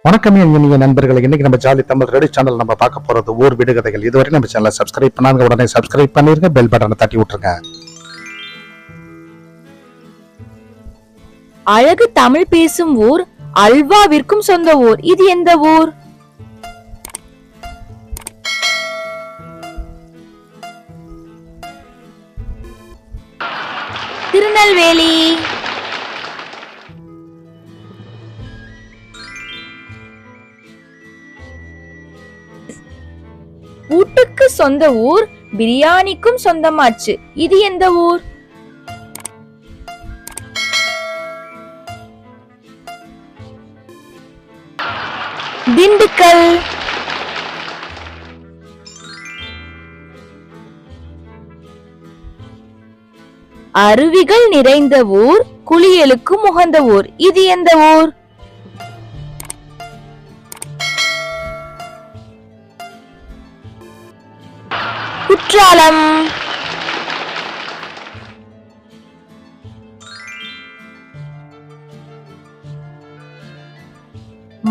வணக்கம் இனிய நண்பர்கள். இன்னைக்கு நம்ம ஜாலி தமிழ் ரெடி சேனல் நம்ம பார்க்க போறது ஊர் வீடு கதைகள். இதுவரை நம்ம சேனலை சப்ஸ்கிரைப் பண்ணாங்க உடனே சப்ஸ்கிரைப் பண்ணிருங்க, பெல் பட்டனை தட்டி விட்டுருங்க. அழகு தமிழ் பேசும் ஊர், அல்வா விற்கும் சொந்த ஊர். இது எந்த ஊர்? திருநெல்வேலி. பூட்டுக்கு சொந்த ஊர், பிரியாணிக்கும் சொந்தமாச்சு. இது எந்த ஊர்? திண்டுக்கல். அருவிகள் நிறைந்த ஊர், குளியலுக்கு உகந்த ஊர். இது எந்த ஊர்? குற்றாலம்.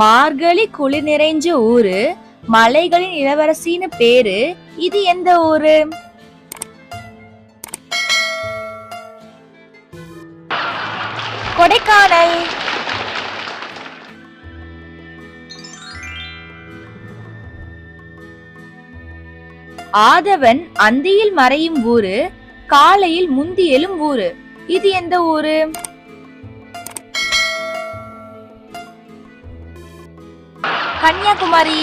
மார்கழி குளிர் நிறைஞ்ச ஊரு, மலைகளின் இளவரசின்னு பேரு. இது எந்த ஊரு? கொடைக்கானல். ஆதவன் அந்தியில் மறையும் ஊரு, காலையில் முந்தி எழும் ஊரு. இது எந்த ஊரு? கன்னியாகுமரி.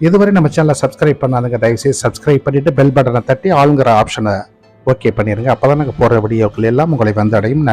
இதுவரை நம்ம சேனலை சப்ஸ்கிரைப் பண்ணாதுங்க, தயவுசெய்து சப்ஸ்கிரைப் பண்ணிட்டு பெல் பட்டனை தட்டி ஆளுங்கிற ஆப்ஷனை ஓகே பண்ணிருங்க. அப்பதான் நாங்கள் போற வீடியோக்கள் எல்லாம் உங்களை வந்து அடையும்.